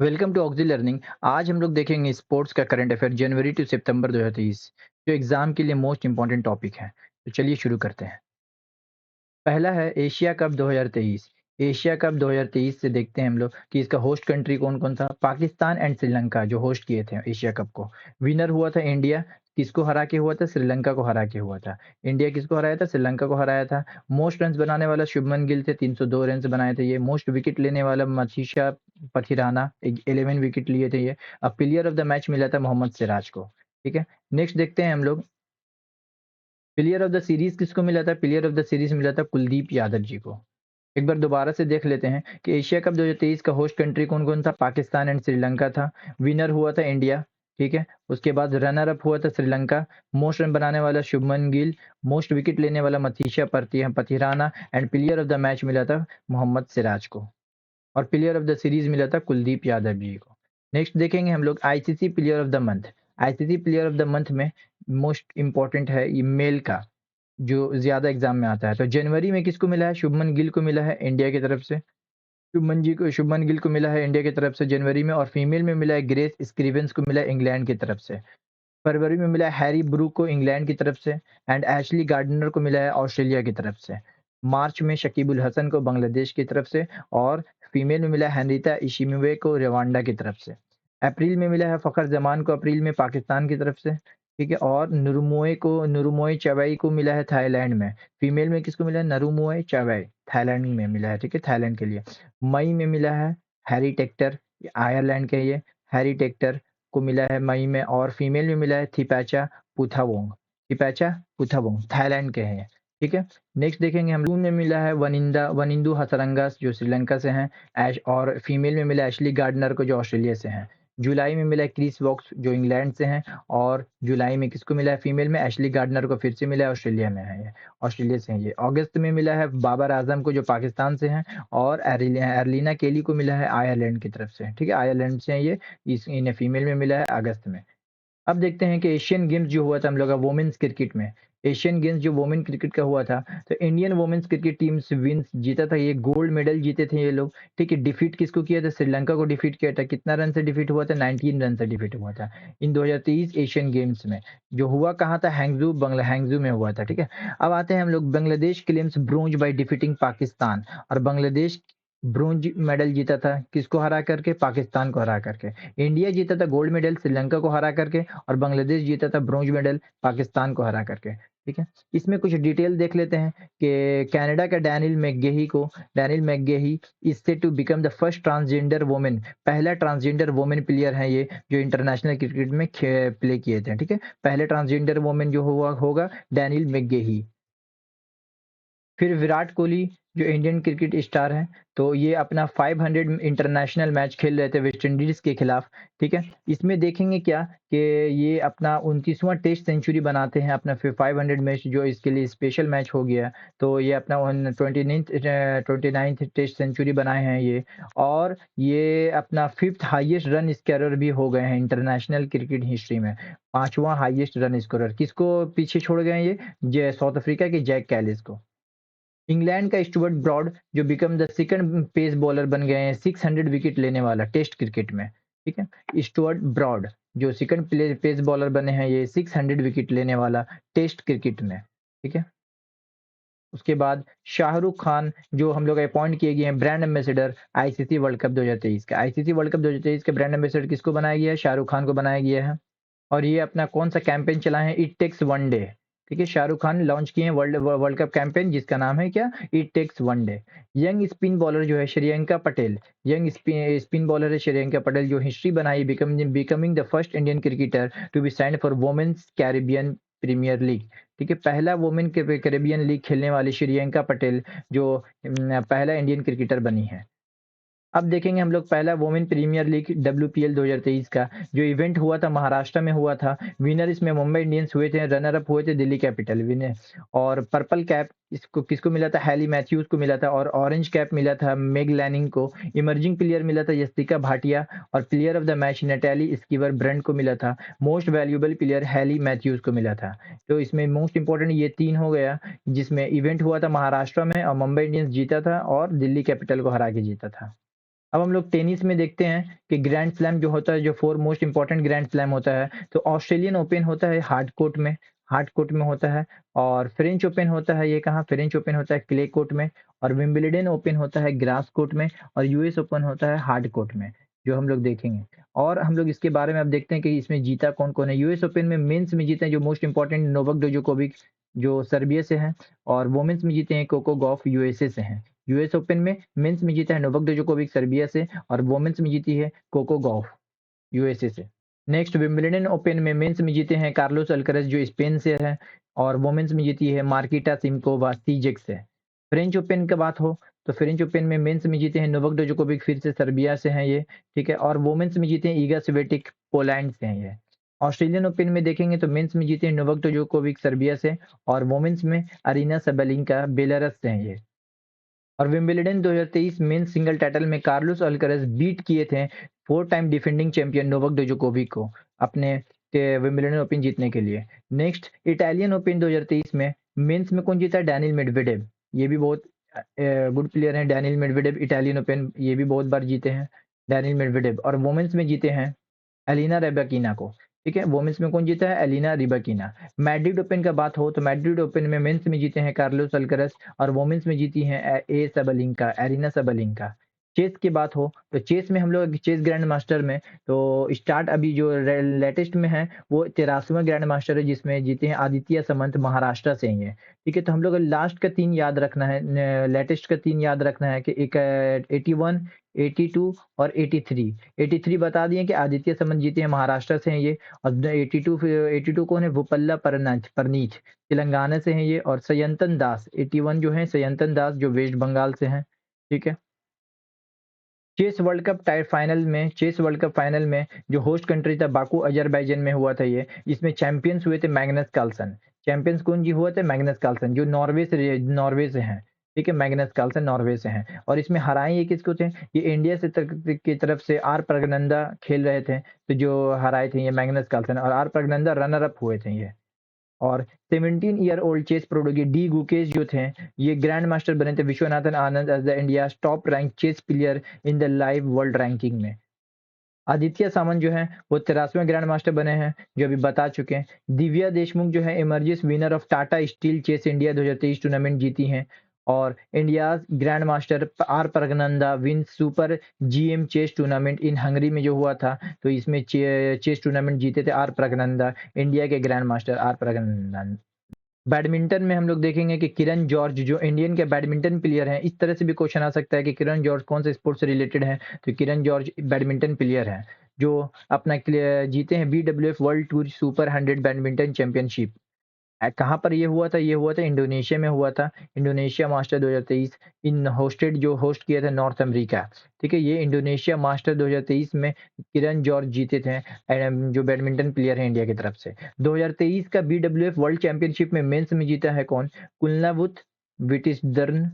Welcome to oxy learning. आज हम लोग देखेंगे स्पोर्ट्स का करंट अफेयर जनवरी टू सितंबर 2023 जो एग्जाम के लिए मोस्ट इंपॉर्टेंट टॉपिक है। तो चलिए शुरू करते हैं। पहला है एशिया कप 2023। एशिया कप 2023 से देखते हैं हम लोग कि इसका होस्ट कंट्री कौन-कौन था। पाकिस्तान एंड श्रीलंका जो होस्ट किए थे एशिया कप को। विनर हुआ था इंडिया। किसको हरा के हुआ था? श्रीलंका को हरा के हुआ था। इंडिया किसको हराया था? श्रीलंका को हराया था। मोस्ट रन्स बनाने वाला शुभमन गिल थे, 302 रन्स बनाए थे ये। मोस्ट विकेट लेने वाला मथीशा पथिराना 11 विकेट लिए थे ये। अब प्लेयर ऑफ द मैच मिला था मोहम्मद सिराज को। ठीक है। नेक्स्ट देखते हैं हम लोग प्लेयर ऑफ द सीरीज किसको मिला था? प्लेयर ऑफ द सीरीज मिला था कुलदीप यादव जी को। एक बार दोबारा से देख लेते हैं कि एशिया कप 2023 का होस्ट कंट्री कौन-कौन था? पाकिस्तान एंड श्रीलंका था। विनर हुआ था इंडिया, ठीक है? उसके बाद रनर अप हुआ था श्रीलंका। मोस्ट रन बनाने वाला शुभमन गिल, मोस्ट विकेट लेने वाला Matheesha Pathirana and player of the match मिला था मोहम्मद सिराज को। और प्लेयर ऑफ द सीरीज मिला था कुलदीप यादव जी को। नेक्स्ट देखेंगे हम लोग ICC player of the month. ICC player of the month में मोस्ट इंपॉर्टेंट है ये मेल का, जो ज़्यादा एग्ज़ाम में आता है। तो जनवरी में किसको मिला है? शुभमन गिल को मिला है इंडिया की तरफ से। शुभमन गिल को मिला है इंडिया की तरफ से जनवरी में। और फीमेल में मिला है ग्रेस स्टीवेंस को मिला है इंग्लैंड की तरफ से। फरवरी में मिला है हैरी ब्रूक को इंग्लैंड की तरफ से एंड एशली गार्डनर को मिला है ऑस्ट्रेलिया की तरफ से। मार्च में शकीबुल हसन को बांग्लादेश की तरफ से और फीमेल में मिला है हेनरिटा इशिमुवे को रवांडा की तरफ से। अप्रैल में मिला है फ़खर जमान को अप्रैल में पाकिस्तान की तरफ से, ठीक है? और नुरुमोए चवेई को मिला है थाईलैंड में। फीमेल में किसको मिला है? नरुमोए चवेई थाईलैंड में मिला है, ठीक है? थाईलैंड के लिए। मई में मिला है हैरी टेक्टर, आयरलैंड के ये हैरी टेक्टर को मिला है मई में। और फीमेल में मिला है थिपैचा पुथावोंग थाईलैंड के हैं, ठीक है? नेक्स्ट देखेंगे हम जून में मिला है वनिंदु हसरंगा जो श्रीलंका से हैं। ऐश और फीमेल में मिला एशली गार्डनर को जो ऑस्ट्रेलिया से हैं। जुलाई में मिला है क्रिस वोक्स जो इंग्लैंड से हैं। और जुलाई में किसको मिला है? फीमेल में एशली गार्डनर को फिर से मिला है, ऑस्ट्रेलिया में है ये, ऑस्ट्रेलिया से हैं ये। अगस्त में मिला है बाबर आजम को जो पाकिस्तान से हैं। और एर्लिना केली को मिला है आयरलैंड की तरफ से, ठीक है? आयरलैंड से हैं ये। इन्हें फीमेल में मिला है अगस्त में। अब देखते हैं कि एशियन गेम्स जो हुआ था हम लोग का वुमेन्स क्रिकेट में। एशियन गेम्स जो वुमेन क्रिकेट का हुआ था, तो इंडियन वुमेन्स क्रिकेट टीम से विन्स जीता था ये, गोल्ड मेडल जीते थे ये लोग, ठीक है? डिफीट किसको किया था? श्रीलंका को डिफीट किया था। कितना रन से डिफीट हुआ था? 19 रन से डिफीट हुआ था इन 2023 एशियन गेम्स में। जो हुआ कहाँ था? हैंगजू में हुआ था, ठीक है? अब आते हैं हम लोग Bangladesh claims bronze by defeating Pakistan. और बांग्लादेश ब्रोंज मेडल जीता था किसको हरा करके? पाकिस्तान को हरा करके। इंडिया जीता था गोल्ड मेडल श्रीलंका को हरा करके। और बांग्लादेश जीता था ब्रोंज मेडल पाकिस्तान को हरा करके, ठीक है? इसमें कुछ डिटेल देख लेते हैं कि कनाडा का Danielle McGahey is said to become the first transgender woman. पहला ट्रांसजेंडर वुमन प्लेयर है ये जो इंटरनेशनल क्रिकेट में प्ले किए थे, ठीक है? पहले ट्रांसजेंडर वुमन जो हुआ होगा डैनियल मैकगेही। फिर विराट कोहली जो इंडियन क्रिकेट स्टार हैं, तो ये अपना 500 इंटरनेशनल मैच खेल रहे थे वेस्ट इंडीज़ के खिलाफ, ठीक है? इसमें देखेंगे क्या कि ये अपना 29वां टेस्ट सेंचुरी बनाते हैं अपना फिर 500 मैच जो इसके लिए स्पेशल मैच हो गया। तो ये अपना 29th टेस्ट सेंचुरी बनाए हैं ये। और ये अपना 5th हाईएस्ट रन स्कोरर भी हो गए हैं इंटरनेशनल क्रिकेट हिस्ट्री में। 5वां हाईएस्ट रन स्कोरर किसको पीछे छोड़ गए हैं ये? साउथ अफ्रीका के जैक कैलिस को। इंग्लैंड का स्टुअर्ट ब्रॉड जो become the second pace bowler बन गए हैं 600 विकेट लेने वाला टेस्ट क्रिकेट में, ठीक है? स्टुअर्ट ब्रॉड जो सेकंड पेस बॉलर बने हैं ये 600 विकेट लेने वाला टेस्ट क्रिकेट में, ठीक है? उसके बाद शाहरुख खान जो हम लोग अपॉइंट किए गए हैं brand ambassador ICC world cup 2023 का। आईसीसी वर्ल्ड कप 2023 के ब्रांड एम्बेसडर किसको बनाया गया है? शाहरुख खान को बनाया गया है। और ये अपना कौन-सा कैंपेन चलाए हैं? इट टेक्स वन डे, ठीक है? शाहरुख खान लॉन्च किए हैं वर्ल्ड कप कैंपेन जिसका नाम है क्या? It takes one day. Young spin bowler जो है Shreyanka Patil, young spin bowler है श्रेयंका पटेल जो हिस्ट्री बनाई becoming the first Indian cricketer to be signed for women's Caribbean Premier League, ठीक है? पहला वुमेन के कैरिबियन लीग खेलने वाली श्रेयंका पटेल जो पहला इंडियन क्रिकेटर बनी है। अब देखेंगे हम लोग पहला वुमेन प्रीमियर लीग डब्ल्यूपीएल 2023 का जो इवेंट हुआ था महाराष्ट्र में हुआ था। विनर इसमें मुंबई इंडियंस हुए थे, रनर अप हुए थे दिल्ली कैपिटल विनर। और पर्पल कैप इसको किसको मिला था? हैली मैथ्यूज को मिला था। और ऑरेंज कैप मिला था मेग लैनिंग को। इमर्जिंग प्लेयर मिला था यस्तिका भाटिया। और player of the match Natalie Sciver Brunt को मिला था। Most valuable player Hayley Matthews को मिला था। तो इसमें मोस्ट इंपॉर्टेंट ये 3 हो गया जिसमें इवेंट हुआ था महाराष्ट्र में और मुंबई इंडियंस जीता था और दिल्ली कैपिटल को हरा के जीता था। अब हम लोग टेनिस में देखते हैं कि ग्रैंड स्लैम जो होता है, जो 4 मोस्ट इम्पोर्टेंट ग्रैंड स्लैम होता है, तो ऑस्ट्रेलियन ओपन होता है हार्ड कोर्ट में होता है, और फ्रेंच ओपन होता है, ये कहाँ? फ्रेंच ओपन होता है क्ले कोर्ट में, और विंबलडन ओपन होता है ग्रास कोर्ट में, और यूएस ओपन होता है हार्ड कोर्ट में, जो हम लोग देखेंगे। और हम लोग इसके बारे में अब देखते हैं कि इसमें जीता कौन-कौन है। यूएस ओपन में मेंस में जीते हैं जो मोस्ट इम्पोर्टेंट नोवाक जोकोविच जो सर्बिया से हैं, और वुमेन्स में जीते हैं कोको गॉफ यूएसए से हैं। यूएस ओपन में मेंस में जीता है नोवाक जोकोविच सर्बिया से, और वुमेन्स में जीती है कोको गॉफ यूएसए से। नेक्स्ट विंबलडन ओपन में मेंस में जीते हैं कार्लोस अल्caraz जो स्पेन से है, और वुमेन्स में जीती है मार्किटा सिमकोवा सीजेक से। फ्रेंच ओपन की बात हो तो फ्रेंच ओपन में मेंस में जीते हैं नोवाक जोकोविच फिर से सर्बिया से हैं ये, ठीक है, और वुमेन्स में जीते हैं ईगा स्वियाटेक पोलैंड से हैं ये। ऑस्ट्रेलियन ओपन में देखेंगे तो मेंस में जीते हैं नोवाक जोकोविच सर्बिया से, और वुमेन्स में अरीना सबैलेंका बेलारस से हैं ये। और विंबलडन 2023 मेंस सिंगल टाइटल में कार्लोस अल्caraz बीट किए थे 4 टाइम डिफेंडिंग चैंपियन नोवाक जोकोविच को अपने विंबलडन ओपन जीतने के लिए। नेक्स्ट इटालियन ओपन 2023 में मेंस में कौन जीता? Daniel Medvedev. ये भी बहुत गुड प्लेयर हैं डैनियल मेडवेडेव, इटालियन ओपन ये भी बहुत बार जीते हैं डैनियल मेडवेडेव, और वुमेन्स में जीते हैं एलिना रेबाकीना को, ठीक है। वुमेन्स में कौन जीता है? एलिना रिबाकीना। मैड्रिड ओपन का बात हो तो मैड्रिड ओपन में मेंस में जीते हैं कार्लोस अल्caraz, और वुमेन्स में जीती हैं एरिना सबलिंका। चेस की बात हो तो चेस में हम लोग चेस ग्रैंड मास्टर में तो स्टार्ट अभी जो लेटेस्ट में है वो 13वां ग्रैंड मास्टर है जिसमें जीते हैं आदित्य समंत महाराष्ट्र से ही है, ठीक है। तो हम लोग लास्ट का 3 याद रखना है, लेटेस्ट का 3 याद रखना है कि एक 81, 82 और 83। 83 बता दिए कि आदित्य समंत जीते हैं महाराष्ट्र से हैं ये, और 82 फिर 82 कौन है? वुपल्ला परनीच तेलंगाना से हैं ये, और सयंतन दास 81 जो है सयंतन दास जो वेस्ट बंगाल से हैं, ठीक है। चेस वर्ल्ड कप फाइनल में जो होस्ट कंट्री था बाकू अजरबैजान में हुआ था ये, इसमें चैंपियंस हुए थे मैग्नस कार्लसन। चैंपियंस कौन जी हुआ था? मैग्नस कार्लसन जो नॉर्वे से हैं, ठीक है। मैग्नस कार्लसन नॉर्वे से हैं, और इसमें हराए ये किसको थे? ये इंडिया से की तरफ से आर प्रगनंदा खेल रहे थे, तो जो हराए थे ये मैग्नस कार्लसन, और आर प्रगनंदा रनर अप हुए थे ये। और 17 year old chess prodigy D Gukesh जो थे ये ग्रैंड मास्टर बने थे Viswanathan Anand as the India top rank chess player in the live world ranking में। आदित्य सामंत जो है वो 83वें ग्रैंड मास्टर बने हैं जो अभी बता चुके हैं। दिव्या देशमुख जो है emerges winner of Tata steel chess India 2023 tournament जीती हैं, और India grand master R Praggnanandhaa win super GM chess tournament in Hungary में जो हुआ था, तो इसमें चेस टूर्नामेंट जीते थे आर प्रगनंदा, इंडिया के grand master R Praggnanandhaa. Badminton में हम लोग देखेंगे कि किरण जॉर्ज जो इंडियन के बैडमिंटन प्लेयर हैं, इस तरह से भी क्वेश्चन आ सकता है कि किरण जॉर्ज कौन से स्पोर्ट से रिलेटेड है, तो किरण जॉर्ज बैडमिंटन प्लेयर हैं जो अपना जीते हैं BWF world tour super 100 badminton championship. कहाँ पर ये हुआ था? ये हुआ था इंडोनेशिया में हुआ था, इंडोनेशिया मास्टर 2023 इन होस्टेड जो होस्ट किया था नॉर्थ अमेरिका, ठीक है। ये इंडोनेशिया मास्टर 2023 में किरण जॉर्ज जीते थे, जो बैडमिंटन प्लेयर है इंडिया की तरफ से। 2023 का बीडब्ल्यूएफ वर्ल्ड चैंपियनशिप में मेंस में जीता है कौन? कुलनावुत विटिसडर्न,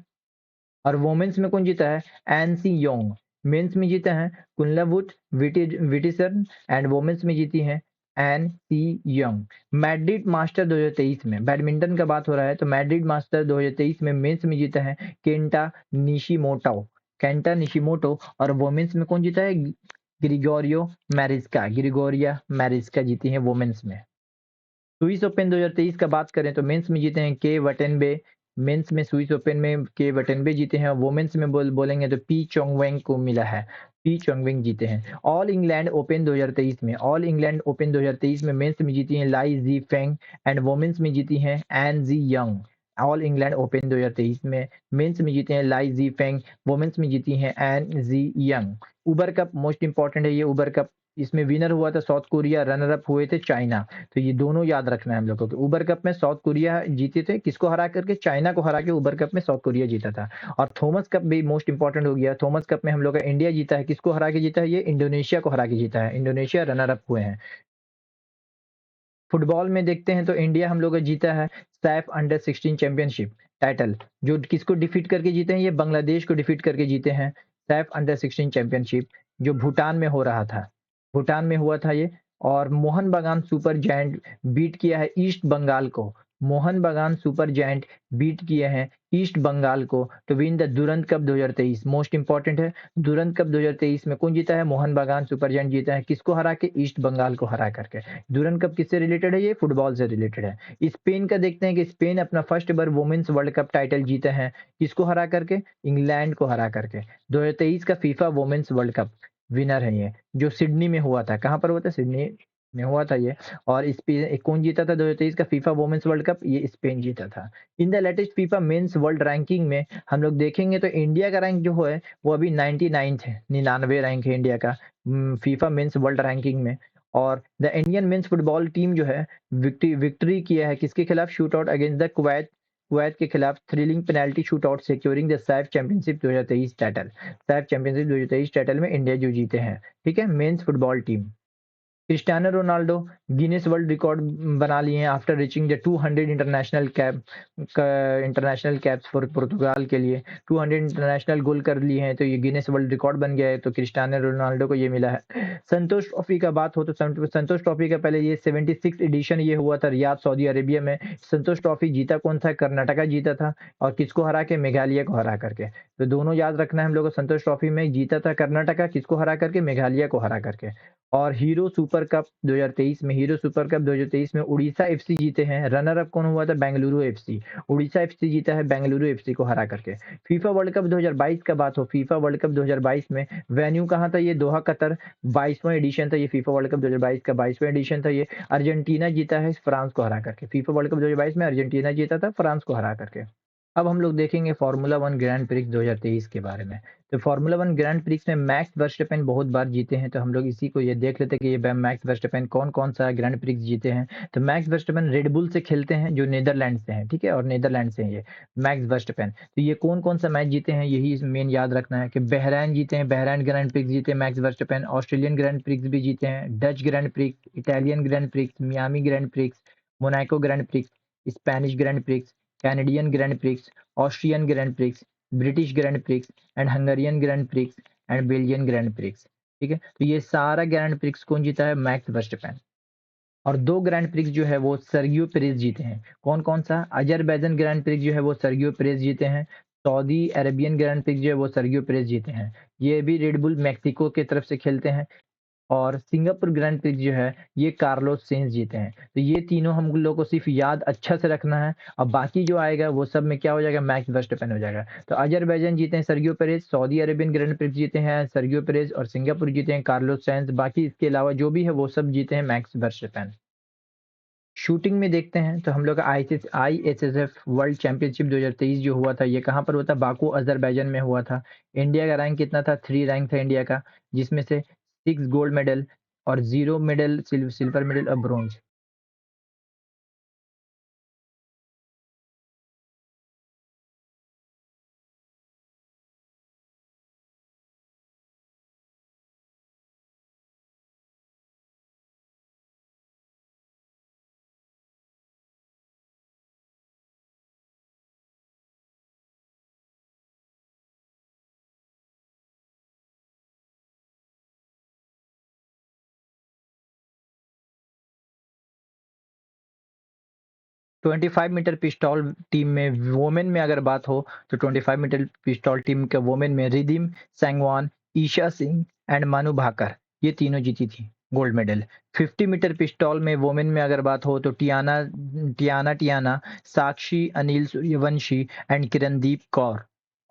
और वुमेन्स में कौन जीता है? NC Yong. मेंस में जीता है कुनलावुट विटिसन, एंड वुमेन्स में जीती हैं An Se Young. Madrid master 2023 में बैडमिंटन का बात हो रहा है तो मैड्रिड मास्टर 2023 में मेंस में जीता है केंटा निशिमोटो, और वुमेन्स में कौन जीता है? ग्रिगोरिया मैरिस्का जीती हैं वुमेन्स में। स्विस ओपन 2023 का बात करें तो मेंस में जीते हैं के वटेनबे। मेंस में स्विस ओपन में के वटेनबे जीते हैं, वुमेन्स में बोलेंगे तो पी चोंगवेंग को मिला है, पी चोंगवेंग जीते हैं। ऑल इंग्लैंड ओपन 2023 में मेंस में जीती हैं Li Shi Feng, and women's में जीती हैं An Se Young. All England Open 2023 में मेंस में जीते हैं लाई जी फेंग, वुमेन्स में जीती हैं An Se young. Uber cup most important है ये उबर कप, इसमें विनर हुआ था साउथ कोरिया, रनर अप हुए थे चाइना। तो ये दोनों याद रखना है हम लोगों को। उबर कप में साउथ कोरिया जीते थे, किसको हरा करके? चाइना को हरा के उबर कप में साउथ कोरिया जीता था। और थॉमस कप भी मोस्ट इंपॉर्टेंट हो गया। थॉमस कप में हम लोग का इंडिया जीता है, किसको हरा के जीता है? ये इंडोनेशिया को हरा के जीता है, इंडोनेशिया रनर अप हुए हैं। फुटबॉल में देखते हैं तो इंडिया हम लोग का जीता है सैफ अंडर 16 चैंपियनशिप टाइटल, जो किसको डिफीट करके जीते हैं? ये बांग्लादेश को डिफीट करके जीते हैं सैफ अंडर 16 चैंपियनशिप, जो भूटान में हो रहा था, भूटान में हुआ था ये। और मोहन बागान सुपर जायंट बीट किया है ईस्ट बंगाल को, मोहन बागान सुपर जायंट बीट किए हैं ईस्ट बंगाल को to win the Durand Cup 2023। Most important है, दुरंत कप 2023 में कौन जीता है? मोहन बागान सुपर जायंट जीता है। किसको हरा के? ईस्ट बंगाल को हरा करके। दुरंत कप किससे रिलेटेड है? ये फुटबॉल से रिलेटेड है। स्पेन का देखते हैं कि स्पेन अपना first ever women's World Cup title जीते हैं। किसको हरा करके? इंग्लैंड को हरा करके। 2023 का FIFA women's World Cup winner है ये, जो सिडनी में हुआ था। कहाँ पर हुआ था? सिडनी में हुआ था ये। और कौन जीता था 2023 का फीफा वुमेन्स वर्ल्ड कप? ये स्पेन जीता था। In the latest FIFA mains world ranking में हम लोग देखेंगे तो इंडिया का रैंक जो है वो अभी 99th है, 99 रैंक है इंडिया का फीफा मेंस वर्ल्ड रैंकिंग में। और the Indian men's football team जो है विक्ट्री किया है किसके खिलाफ? Shoot out against the Kuwait. Kuwait के खिलाफ thrilling penalty shoot out securing the SAFF championship 2023 title. SAFF championship 2023 title में इंडिया जो जीते हैं। ठीक है, men's football team. Cristiano Ronaldo Guinness world record बना लिए हैं after reaching the 200 international caps for Portugal के लिए 200 इंटरनेशनल गोल कर लिए हैं, तो ये गिनीज वर्ल्ड रिकॉर्ड बन गया है। तो क्रिस्टियानो रोनाल्डो को ये मिला है। संतोष ट्रॉफी का बात हो तो संतोष ट्रॉफी का पहले ये 76 एडिशन ये हुआ था रियाद सऊदी अरेबिया में। संतोष ट्रॉफी जीता कौन था? कर्नाटका जीता था। और किसको हरा के? मेघालय को हरा करके। तो दोनों याद रखना है हम लोग को। संतोष ट्रॉफी में जीता था कर्नाटका, किसको हरा करके? मेघालय को हरा करके। और हीरो सुपर कप 2023 में, हीरो सुपर कप 2023 में उड़ीसा एफसी जीते हैं। रनर अप कौन हुआ था? बेंगलुरु एफसी। उड़ीसा एफसी जीता है बेंगलुरु एफसी को हरा करके। फीफा वर्ल्ड कप 2022 का बात हो, फीफा वर्ल्ड कप 2022 में वेन्यू कहाँ था? ये दोहा कतर। 22वां एडिशन था ये फीफा वर्ल्ड कप 2022 का, 22वां एडिशन था ये। अर्जेंटीना जीता है फ्रांस को हरा करके। फीफा वर्ल्ड कप 2022 में अर्जेंटीना जीता था फ्रांस को हरा करके। अब हम लोग देखेंगे फार्मूला वन ग्रैंड प्रिक्स 2023 के बारे में। तो फार्मूला वन ग्रैंड प्रिक्स में मैक्स वर्स्टेपेन बहुत बार जीते हैं। तो हम लोग इसी को ये देख लेते हैं कि ये मैक्स वर्स्टेपेन कौन कौन सा ग्रैंड प्रिक्स जीते हैं। तो मैक्स वर्स्टेपेन रेडबुल से खेलते हैं जो नीदरलैंड से हैं। ठीक है, और नीदरलैंड से हैं ये मैक्स वर्स्टेपेन। तो ये कौन कौन सा मैच जीते हैं यही मेन याद रखना है कि बहरैन जीते हैं, बहरैन ग्रैंड प्रिक्स जीते हैं मैक्स वर्स्टेपेन। ऑस्ट्रेलियन ग्रैंड प्रिक्स भी जीते हैं, Dutch grand prix, Italian grand prix, Miami grand prix, Monaco grand prix, Spanish grand prix, Canadian grand prix, Austrian grand prix, British grand prix and Hungarian grand prix and Belgian grand prix. ठीक है, तो ये सारा grand prix कौन जीता है? Max वर्स्टेपेन। और दो ग्रैंड प्रिक्स जो है वो सर्गियो पेरेज जीते हैं। कौन कौन सा? अजरबैजान ग्रैंड प्रिक्स जो है वो सर्गियो पेरेज जीते हैं। सऊदी अरेबियन ग्रैंड प्रिक्स जो है वो सर्गियो पेरेज जीते हैं। ये भी रेडबुल मैक्सिको की तरफ से खेलते हैं। और सिंगापुर ग्रैंड प्रिक्स जो है ये कार्लोस सेंज जीते हैं। तो ये तीनों हम लोग को सिर्फ याद अच्छा से रखना है, और बाकी जो आएगा वो सब में क्या हो जाएगा? मैक्स वर्स्टेपेन हो जाएगा। तो अजरबैजान जीते हैं Sergio Perez, Saudi Arabian grand prix जीते हैं सर्गियो पेरेज, और सिंगापुर जीते हैं कार्लोस सेंज। बाकी इसके अलावा जो भी है वो सब जीते हैं मैक्स वर्स्टेपेन। शूटिंग में देखते हैं तो हम लोग आईएसएसएफ वर्ल्ड चैंपियनशिप 2023 जो हुआ था ये कहाँ पर हुआ था? बाकू अजरबैजान में हुआ था। इंडिया का रैंक कितना था? 3 रैंक था इंडिया का, जिसमें से 6 गोल्ड मेडल और 0 मेडल, सिल्वर मेडल और ब्रोंज। 25 मीटर पिस्टॉल टीम में वोमेन में अगर बात हो तो 25 मीटर पिस्टॉल टीम के वोमेन में रिधिम सांगवान, ईशा सिंह एंड मनु भाकर ये तीनों जीती थी गोल्ड मेडल। 50 मीटर पिस्टॉल में वोमेन में अगर बात हो तो Tiana, Sakshi Anil Suryavanshi and Kirandeep Kaur.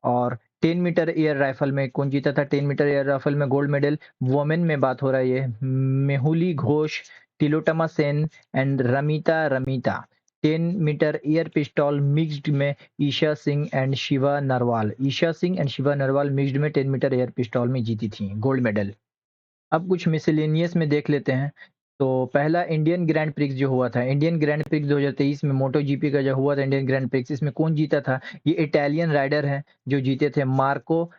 और 10 मीटर एयर राइफल में कौन जीता था? 10 मीटर एयर राइफल में गोल्ड मेडल वोमेन में बात हो रहा है ये Mehuli Ghosh, Tilottama Sen and Ramita Ramita. 10 metre air pistol mixed में ईशा सिंह एंड शिवा नरवाल, मिक्स्ड में 10 मीटर एयर पिस्टल में जीती थी गोल्ड मेडल। अब कुछ मिसलेनियस में देख लेते हैं। तो पहला इंडियन ग्रैंड प्रिक्स जो हुआ था, इंडियन ग्रैंड प्रिक्स 2023 में मोटो जीपी का जो हुआ था इंडियन ग्रैंड प्रिक्स, इसमें कौन जीता था? ये इटालियन राइडर है जो जीते थे, मार्को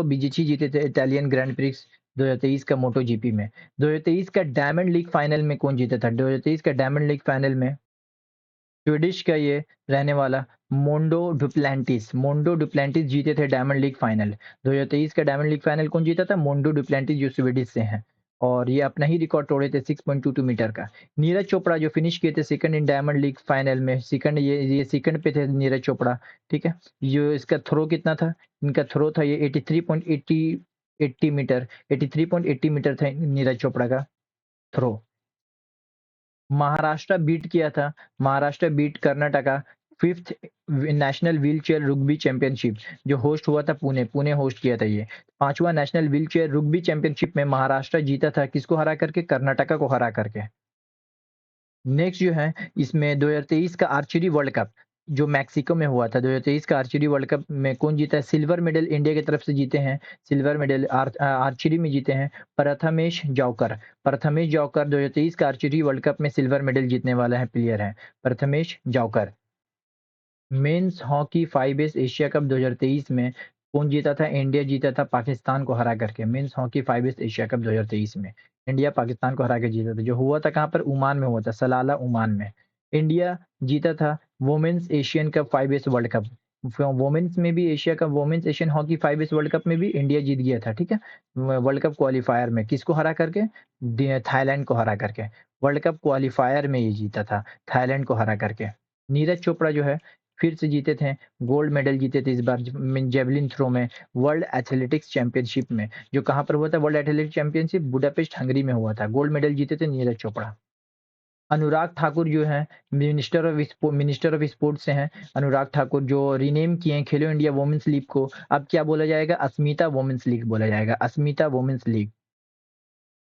बिजेची जीते थे इटालियन ग्रैंड प्रिक्स 2023 का मोटो जीपी में। 2023 का डायमंड लीग फाइनल में कौन जीता था? 2023 का डायमंड लीग फाइनल में स्वीडिश का ये रहने वाला मोंडो डुप्लांटिस जीते थे डायमंड लीग फाइनल। 2023 का डायमंड लीग फाइनल कौन जीता था? मोंडो डुप्लांटिस जो स्वीडिश से हैं। और ये अपना ही रिकॉर्ड तोड़े थे 6.22 मीटर का। नीरज चोपड़ा जो फिनिश किए थे second in diamond league final में, सेकंड ये सेकंड पे थे नीरज चोपड़ा, ठीक है। जो इसका थ्रो कितना था, इनका थ्रो था ये 83.80 मीटर, 83.80 मीटर था नीरज चोपड़ा का थ्रो। महाराष्ट्र बीट किया था, Maharashtra beat Karnataka 5th national wheelchair rugby championship जो होस्ट हुआ था पुणे, पुणे होस्ट किया था ये। 5वां नेशनल व्हीलचेयर रग्बी चैंपियनशिप में महाराष्ट्र जीता था, किसको हरा करके? कर्नाटका को हरा करके। नेक्स्ट जो है इसमें 2023 का आर्चरी वर्ल्ड कप जो मैक्सिको में हुआ था, 2023 का आर्चरी वर्ल्ड कप में कौन जीता है? सिल्वर मेडल इंडिया की तरफ से जीते हैं, सिल्वर मेडल आर्चरी में जीते हैं प्रथमेश जावकर। प्रथमेश जावकर 2023 का आर्चरी वर्ल्ड कप में सिल्वर मेडल जीतने वाला है प्लेयर है Prathamesh Jawkar. Men's hockey 5 Asia cup 2023 में कौन जीता था? इंडिया जीता था पाकिस्तान को हरा करके। मेंस हॉकी 5 एशिया कप 2023 में इंडिया पाकिस्तान को हरा के जीता था, जो हुआ था कहाँ पर? ओमान में हुआ था, सलाला ओमान में। इंडिया जीता था women's Asian Cup 5 World Cup. Women's में भी Asia Cup, women's Asian hockey 5 World cup में भी इंडिया जीत गया था, ठीक है। वर्ल्ड कप क्वालिफायर में किसको हरा करके? थाईलैंड को हरा करके। वर्ल्ड कप क्वालिफायर में ये जीता था, थाईलैंड को हरा करके। नीरज चोपड़ा जो है फिर से जीते थे, गोल्ड मेडल जीते थे इस बार जेवलिन थ्रो में वर्ल्ड एथलेटिक्स चैंपियनशिप में। जो कहाँ पर हुआ था world athletics championship? Budapest Hungary में हुआ था। गोल्ड मेडल जीते थे नीरज चोपड़ा। अनुराग ठाकुर जो है मिनिस्टर ऑफ स्पोर्ट्स से हैं। अनुराग ठाकुर जो रीनेम किए हैं खेलो इंडिया वुमेन्स लीग को, अब क्या बोला जाएगा? अस्मिता वुमेन्स लीग बोला जाएगा, अस्मिता वुमेन्स लीग।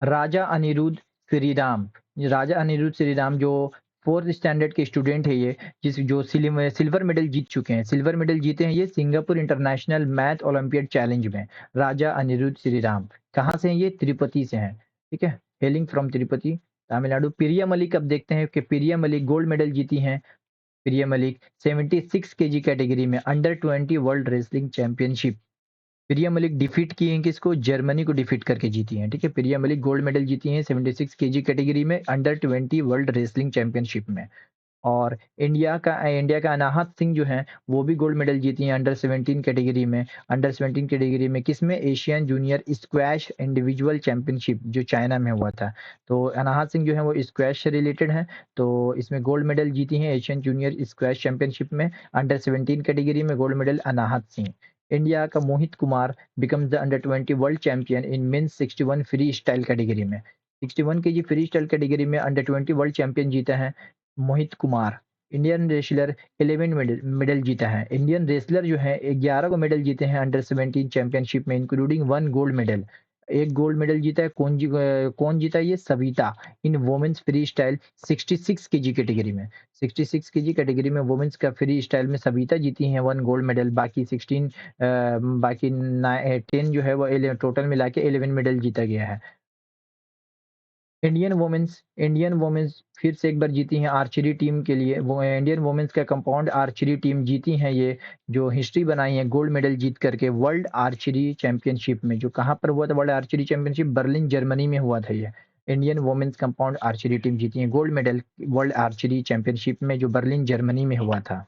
राजा अनिरुद्ध श्रीराम, राजा अनिरुद्ध श्रीराम जो 4th स्टैंडर्ड के स्टूडेंट है ये, जो सिल्वर मेडल जीत चुके हैं, सिल्वर मेडल जीते हैं ये Singapore international math Olympiad challenge में। राजा अनिरुद्ध श्रीराम कहाँ से हैं ये? तिरुपति से हैं, ठीक है, हेलिंग फ्रॉम तिरुपति तमिलनाडु। प्रिया मलिक, अब देखते हैं कि प्रिया मलिक गोल्ड मेडल जीती हैं। प्रिया मलिक 76 केजी कैटेगरी में अंडर 20 वर्ल्ड रेसलिंग चैंपियनशिप। प्रिया मलिक डिफीट की हैं किसको? जर्मनी को डिफीट करके जीती हैं, ठीक है। प्रिया मलिक गोल्ड मेडल जीती हैं 76 केजी कैटेगरी में अंडर 20 वर्ल्ड रेसलिंग चैंपियनशिप में। और इंडिया का अनाहत सिंह जो हैं वो भी गोल्ड मेडल जीती हैं अंडर 17 कैटेगरी में। अंडर 17 कैटेगरी में किसमें? Asian junior squash individual championship जो चाइना में हुआ था। तो अनाहत सिंह जो है वो स्क्वैश से रिलेटेड है, तो इसमें गोल्ड मेडल जीती हैं एशियन जूनियर स्क्वैश चैंपियनशिप में। अंडर 17 कैटेगरी में gold medal Anahat Singh. India का Mohit Kumar becomes the under 20 world champion in men's 61 freestyle category में। 61 केजी फ्री स्टाइल कैटेगरी में अंडर 20 वर्ल्ड चैंपियन जीता है Mohit Kumar. Indian wrestler 11 medal जीता है। इंडियन रेसलर जो है 11 को मेडल जीते हैं अंडर 17 चैंपियनशिप में, इंक्लूडिंग 1 गोल्ड मेडल। एक गोल्ड मेडल जीता है, कौन जीता है? ये Savita in women's freestyle 66 KG category में। 66 केजी कैटेगरी में वुमेन्स का फ्री स्टाइल में सविता जीती हैं 1 गोल्ड मेडल। बाकी 16 बाकी 10 जो है वो टोटल मिला के 11 मेडल जीता गया है। इंडियन वुमेन्स फिर से एक बार जीती हैं आर्चरी टीम के लिए। वो इंडियन वुमेन्स का कंपाउंड आर्चरी टीम जीती हैं ये, जो हिस्ट्री बनाई है गोल्ड मेडल जीत करके वर्ल्ड आर्चरी चैंपियनशिप में। जो कहाँ पर हुआ था world archery championship? Berlin Germany में हुआ था ये। Indian women's compound archery team जीती है gold medal world archery championship में, जो बर्लिन जर्मनी में हुआ था।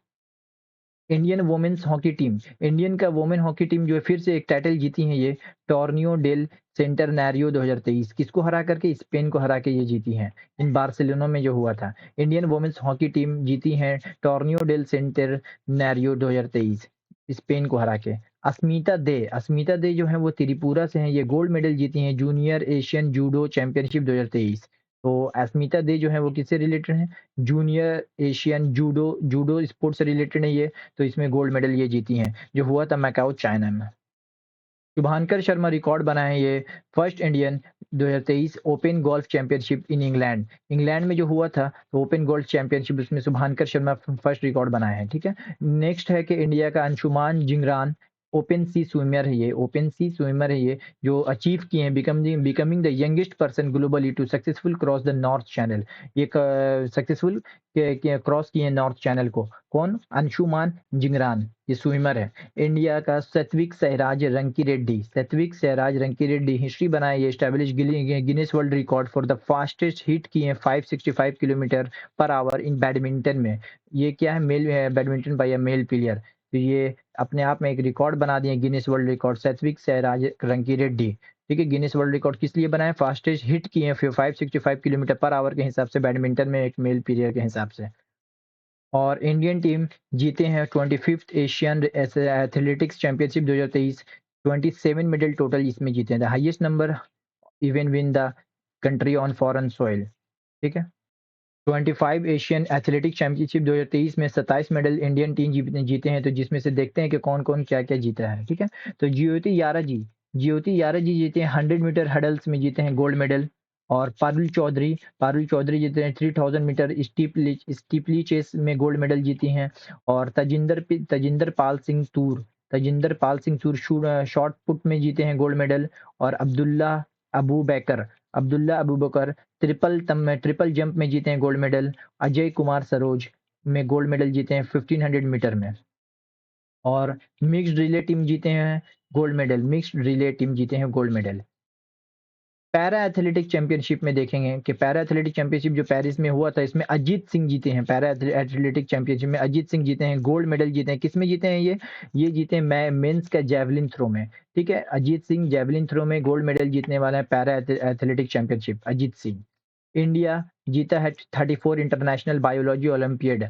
Indian women's hockey team, Indian का वुमेन हॉकी टीम जो है फिर से एक टाइटल जीती है ये, टॉर्नियो डेल सेंटरनैरियो 2023। किसको हरा करके? स्पेन को हरा के ये जीती हैं, इन बार्सिलोना में जो हुआ था। इंडियन वुमेन्स हॉकी टीम जीती है टॉर्नियो डेल सेंटरनैरियो 2023 स्पेन को हरा के। अस्मिता दे जो है वो त्रिपुरा से हैं, ये गोल्ड मेडल जीती हैं जूनियर एशियन जूडो चैंपियनशिप 2023। तो अस्मिता दे जो है वो किससे रिलेटेड है? Junior Asian judo judo sports से रिलेटेड है ये। तो इसमें गोल्ड मेडल ये जीती हैं, जो हुआ था मैकाओ चाइना में। शुभांकर शर्मा रिकॉर्ड बनाए ये first Indian 2023 open golf championship in England. England में जो हुआ था तो ओपन गोल्फ चैंपियनशिप, उसमें शुभांकर शर्मा फर्स्ट रिकॉर्ड बनाए हैं, ठीक है। नेक्स्ट है कि इंडिया का अंशुमान जिंगरान ओपन सी स्विमर है ये, ओपन सी स्विमर है ये, जो अचीव किए हैं becoming the youngest person globally to successful cross the North Channel. ये सक्सेसफुल क्रॉस किए नॉर्थ चैनल को। कौन? अंशुमान जिंगरान, ये स्विमर है। इंडिया का सात्विक सहराज रंकी रेड्डी हिस्ट्री बनाए, ये establish Guinness world record for the fastest hit किए 565 किलोमीटर पर आवर इन बैडमिंटन में। ये क्या है? मेल बैडमिंटन बाय अ मेल प्लेयर। तो ये अपने आप में एक रिकॉर्ड बना दिए गिनीज वर्ल्ड रिकॉर्ड सात्विक सहराज रंकी रेड्डी। ठीक है, गिनीज वर्ल्ड रिकॉर्ड किस लिए बनाए? फास्टेस्ट हिट किए हैं 565 किलोमीटर पर आवर के हिसाब से बैडमिंटन में, एक मेल प्लेयर के हिसाब से। और इंडियन टीम जीते हैं 25th Asian athletics championship 2023, 27 medal total इसमें जीते हैं, the highest number even win the country on foreign soil. ठीक है, 25 एशियन एथलेटिक चैंपियनशिप 2023 में 27 मेडल इंडियन टीम जीते हैं, तो जिसमें से देखते हैं कि कौन कौन क्या क्या जीता है। ठीक है, तो ज्योति यारा जी जीते हैं 100 मीटर हडल्स में, जीते हैं गोल्ड मेडल। और पारुल चौधरी जीते हैं 3000 मीटर स्टीपली चेस में गोल्ड मेडल जीती हैं। और तजिंदर पाल सिंह तूर शॉर्ट पुट में जीते हैं गोल्ड मेडल। और अब्दुल्ला अबू बकर ट्रिपल जंप में जीते हैं गोल्ड मेडल। अजय कुमार सरोज में गोल्ड मेडल जीते हैं 1500 मीटर में। और मिक्स्ड रिले टीम जीते हैं gold medal. Para athletic championship में देखेंगे कि पैरा एथलेटिक चैंपियनशिप जो पेरिस में हुआ था, इसमें अजीत सिंह जीते हैं। पैरा एथलेटिक चैंपियनशिप में अजीत सिंह जीते हैं, गोल्ड मेडल जीते हैं। किस में जीते हैं ये जीते हैं मेंस का जैवलिन थ्रो में। ठीक है, अजीत सिंह जैवलिन थ्रो में गोल्ड मेडल जीतने वाला है para athletic championship, Ajit Singh. India जीता है 34 इंटरनेशनल बायोलॉजी ओलंपियाड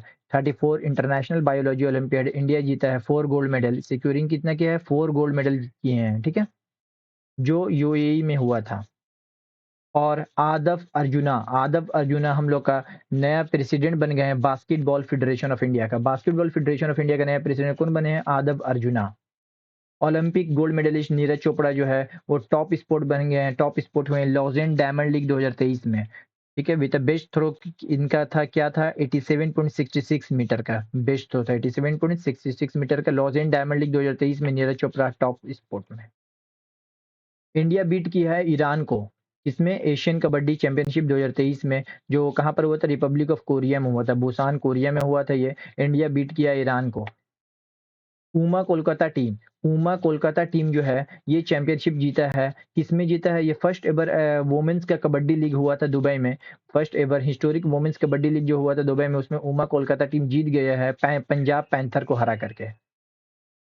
इंडिया जीता है 4 गोल्ड मेडल, सिक्योरिंग कितना किया है? 4 गोल्ड मेडल किए हैं। ठीक है, जो यूएई में हुआ था। और आदव अर्जुना हम लोग का नया प्रेसिडेंट बन गए हैं बास्केटबॉल फेडरेशन ऑफ इंडिया का। बास्केटबॉल फेडरेशन ऑफ इंडिया का नया प्रेसिडेंट कौन बने हैं? Aadhav Arjuna. Olympic gold medallist Neeraj Chopra जो है वो टॉप स्पोर्ट बन गए हैं, टॉप स्पोर्ट हुए लॉजेंड डायमंड लीग 2023 में। ठीक है, विद बेस्ट थ्रो इनका था, क्या था? 87.66 मीटर का बेस्ट थ्रो था, 87.66 मीटर का लॉजेंड डायमंड लीग 2023 में नीरज चोपड़ा टॉप स्पोर्ट में। इंडिया बीट किया है ईरान को, इसमें एशियन कबड्डी चैंपियनशिप 2023 में, जो कहां पर हुआ था? रिपब्लिक ऑफ कोरिया में हुआ था, बुसान कोरिया में हुआ था ये। इंडिया बीट किया ईरान को। उमा कोलकाता टीम जो है ये चैंपियनशिप जीता है, किसमें जीता है? ये फर्स्ट एवर वुमेन्स का कबड्डी लीग हुआ था दुबई में। First ever historic women's kabaddi league जो हुआ था दुबई में, उसमें उमा कोलकाता टीम जीत गया है पंजाब पैंथर को हरा करके।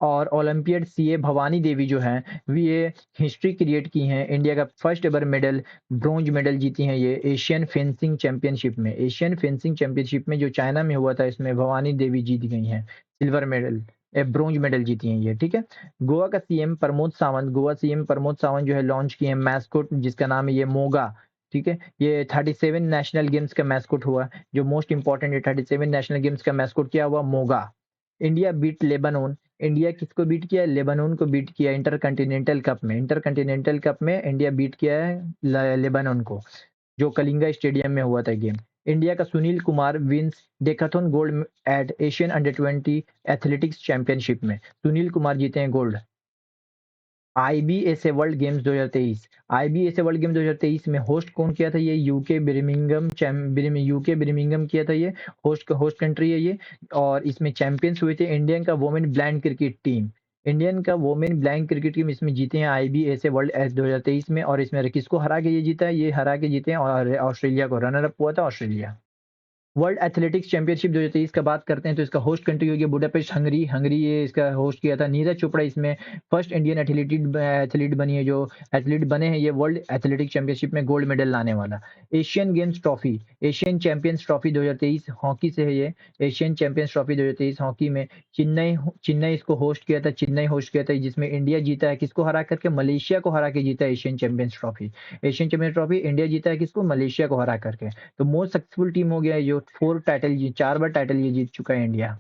और ओलंपियड सीए भवानी देवी जो हैं ये हिस्ट्री क्रिएट की हैं, इंडिया का first ever medal bronze medal जीती हैं ये एशियन फेंसिंग चैंपियनशिप में जो चाइना में हुआ था, इसमें भवानी देवी जीत गई हैं सिल्वर मेडल, ब्रोंज मेडल जीती हैं ये। ठीक है, गोवा सीएम प्रमोद सावंत जो है लॉन्च किए हैं मैस्कोट जिसका नाम है ये मोगा। ठीक है, ये 37 नेशनल गेम्स का मैस्कोट हुआ, जो मोस्ट इंपॉर्टेंट है 37 नेशनल गेम्स का मैस्कोट क्या हुआ? मोगा। इंडिया बीट लेबानोन, इंडिया किसको बीट किया? लेबानोन को बीट किया इंटरकंटिनेंटल कप में इंडिया बीट किया है लेबानोन को, जो कलिंगा स्टेडियम में हुआ था गेम। इंडिया का Sunil Kumar wins decathlon gold at Asian under 20 athletics championship में, सुनील कुमार जीते हैं गोल्ड। आईबीएसए वर्ल्ड गेम्स 2023 में होस्ट कौन किया था? ये यूके बिर्मिंघम किया था, ये होस्ट कंट्री है ये। और इसमें चैंपियंस हुए थे इंडियन का वोमेन ब्लाइंड क्रिकेट टीम इसमें जीते हैं आईबीएसए वर्ल्ड एस 2023 में। और इसमें किसको हरा के ये जीता है? ये हरा के जीते हैं और ऑस्ट्रेलिया को, रनर अप हुआ था ऑस्ट्रेलिया। वर्ल्ड एथलेटिक्स चैंपियनशिप 2023 का बात करते हैं तो इसका होस्ट कंट्री होगी बुडापेस्ट हंगरी ये इसका होस्ट किया था। नीरज चोपड़ा इसमें फर्स्ट इंडियन एथलीट बनी है, जो एथलीट बने हैं ये वर्ल्ड एथलेटिक चैंपियनशिप में गोल्ड मेडल लाने वाला। एशियन चैंपियंस ट्रॉफी 2023 हॉकी से है ये। एशियन चैंपियंस ट्रॉफी 2023 हॉकी में चेन्नई इसको होस्ट किया था, जिसमें इंडिया जीता है किसको हरा करके? मलेशिया को हरा के जीता है एशियन चैंपियंस ट्रॉफी इंडिया जीता है किसको? मलेशिया को हरा करके। तो मोस्ट सक्सेसफुल टीम हो गया है, जो 4 बार टाइटल ये जीत चुका है India.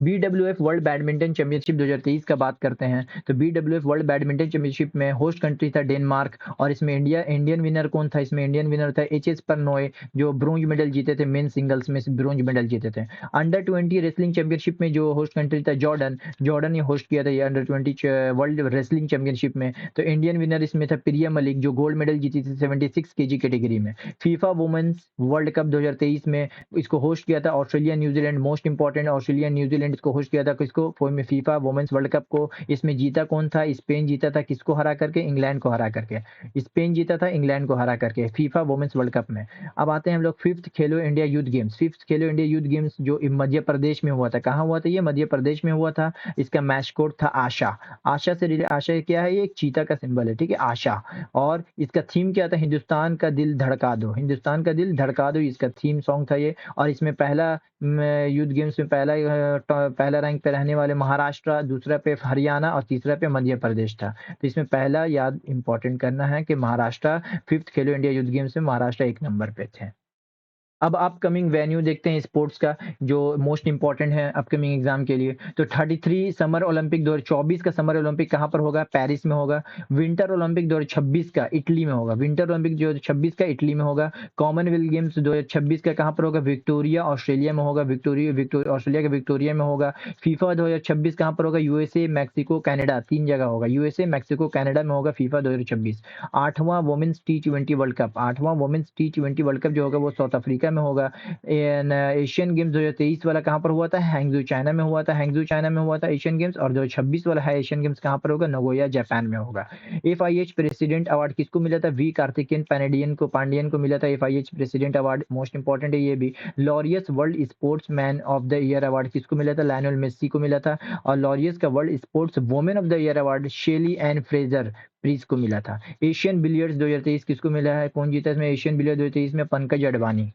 BWF world badminton championship 2023 का बात करते हैं तो बीडब्ल्यूएफ वर्ल्ड बैडमिंटन चैंपियनशिप में होस्ट कंट्री था डेनमार्क। और इसमें इंडियन विनर कौन था? इसमें इंडियन विनर था एचएस प्रणॉय, जो ब्रोंज मेडल जीते थे, मेन सिंगल्स में ब्रोंज मेडल जीते थे। अंडर 20 रेसलिंग चैंपियनशिप में जो होस्ट कंट्री था जॉर्डन ने होस्ट किया था ये अंडर 20 वर्ल्ड रेसलिंग चैंपियनशिप में। तो इंडियन विनर इसमें था प्रिया मलिक, जो गोल्ड मेडल जीती थी 76 केजी कैटेगरी में। फीफा वुमेन्स वर्ल्ड कप 2023 में इसको होस्ट किया था Australia New Zealand, most important Australia New Zealand New Zealand इसको होस्ट किया था, किसको फीफा वुमेन्स वर्ल्ड कप को। इसमें जीता कौन था? स्पेन जीता था, किसको हरा करके? इंग्लैंड को हरा करके। स्पेन जीता था इंग्लैंड को हरा करके फीफा वुमेन्स वर्ल्ड कप में। अब आते हैं हम लोग फिफ्थ खेलो इंडिया यूथ गेम्स। फिफ्थ खेलो इंडिया यूथ गेम्स जो मध्य प्रदेश में हुआ था। कहाँ हुआ था? ये मध्य प्रदेश में हुआ था। इसका मैस्कोट था आशा। आशा से आशा क्या है? ये एक चीता का सिंबल है, ठीक है, आशा। और इसका थीम क्या था? हिंदुस्तान का दिल धड़का दो, हिंदुस्तान का दिल धड़का दो, इसका थीम सॉन्ग था ये। और इसमें पहला यूथ गेम्स में पहला रैंक पे रहने वाले महाराष्ट्र, दूसरा पे हरियाणा और तीसरा पे मध्य प्रदेश था। तो इसमें पहला याद इंपॉर्टेंट करना है कि महाराष्ट्र फिफ्थ खेलो इंडिया यूथ गेम्स में महाराष्ट्र 1 नंबर पे थे। अब अपकमिंग वेन्यू देखते हैं स्पोर्ट्स का, जो मोस्ट इंपॉर्टेंट है अपकमिंग एग्जाम के लिए। तो 33 समर ओलंपिक 2024 का समर ओलंपिक कहाँ पर होगा? पेरिस में होगा। विंटर ओलंपिक 2026 का इटली में होगा। विंटर ओलंपिक 2026 का इटली में होगा। कॉमनवेल्थ गेम्स 2026 का कहाँ पर होगा? विक्टोरिया ऑस्ट्रेलिया में होगा। ऑस्ट्रेलिया के विक्टोरिया में होगा। फीफा 2026 कहाँ पर होगा? यूएसए, मैक्सिको, कनाडा, 3 जगह होगा। यूएसए, मैक्सिको, कनाडा में होगा फीफा 2026। 8वां वुमेन्स टी20 वर्ल्ड कप, 8वां वुमेन्स टी20 वर्ल्ड कप जो होगा वो साउथ अफ्रीका में होगा। एशियन गेम्स 2023 वाला कहाँ पर हुआ था? हैंगजू चाइना में हुआ था। हैंगजू चाइना में हुआ था एशियन गेम्स। और 2026 वाला है एशियन गेम्स कहाँ पर होगा? नगोया जापान में होगा। एफआईएच प्रेसिडेंट अवार्ड किसको मिला था? वी कार्तिकेयन पांडियन को मिला था FIH president award. Most important है ये भी। Laureus world sports man of the year award किसको मिला था? लायनल मेस्सी को मिला था। और लॉरियस का world sports women of the year award Shelly Ann Fraser Pryce को मिला था। एशियन बिलियर्ड्स 2023 किसको मिला है? कौन जीता इसमें? एशियन बिलियर्ड 2023 में पंकज अडवाणी।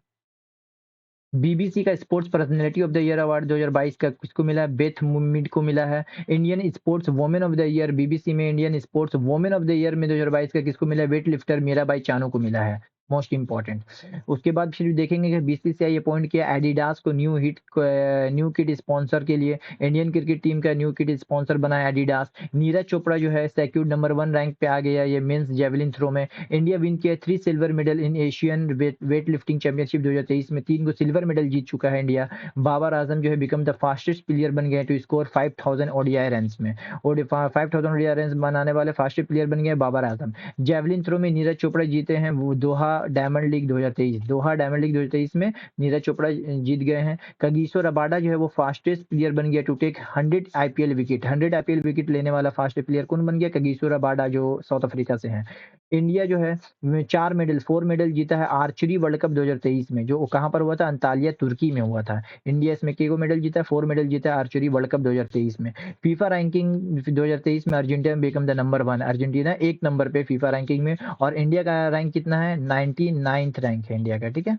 बीबीसी का sports personality of the year award 2022 का किसको मिला है? बेथ मिड को मिला है। Indian sports women of the year BBC में Indian sports women of the year में 2022 का किसको मिला है? वेट लिफ्टर मीराबाई चानू को मिला है। Most important. उसके बाद फिर देखेंगे कि बीसीसीआई अपॉइंट किया एडिडास को न्यू किट स्पॉन्सर के लिए। इंडियन क्रिकेट टीम का न्यू किट स्पॉन्सर बनाया एडिडास। नीरज चोपड़ा जो है सेक्यूर्ड नंबर 1 रैंक पे आ गया ये मेंस जेवलिन थ्रो में। इंडिया विन किया 3 silver medal in Asian weight lifting championship 2023 में। 3 को सिल्वर मेडल जीत चुका है इंडिया। बाबर आजम जो है बिकम द फास्टेस्ट प्लेयर बन गए टू स्कोर 5000 ओडीआई रन्स में। 5000 ओडीआई रन्स बनाने वाले फास्टेस्ट प्लेयर बन गए बाबर आजम। जेवलिन थ्रो में नीरज चोपड़ा जीते हैं वो दोहा डायमंड लीग 2023। दोहा डायमंड लीग 2023 में नीरज चोपड़ा जीत गए हैं। कगिसो रबाडा जो है वो फास्टेस्ट प्लेयर बन गया to take 100 IPL wicket. 100 IPL wicket लेने वाला फास्टेस्ट प्लेयर कौन बन गया? कगिसो रबाडा जो साउथ अफ्रीका से हैं। इंडिया जो है 4 मेडल जीता है आर्चरी वर्ल्ड कप 2023 में, जो कहाँ पर हुआ था? अंतालिया तुर्की में हुआ था। इंडिया इसमें के मेडल जीता है? 4 मेडल जीता है आर्चरी वर्ल्ड कप 2023 में। फीफा रैंकिंग 2023 में Argentina become the number 1। Argentina 1 number पे फीफा रैंकिंग में। और इंडिया का रैंक कितना है? 99th रैंक है इंडिया का, ठीक है।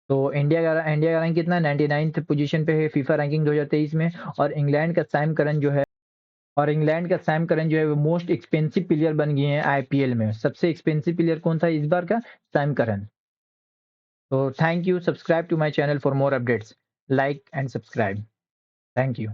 तो इंडिया का रैंक कितना है? 99th पोजीशन पे है फीफा रैंकिंग 2023 में। और इंग्लैंड का सैम करन जो है वो मोस्ट एक्सपेंसिव प्लेयर बन गए हैं आईपीएल में। सबसे एक्सपेंसिव प्लेयर कौन था इस बार का? Sam Curran. तो thank you, subscribe to my channel for more updates, like and subscribe. Thank you.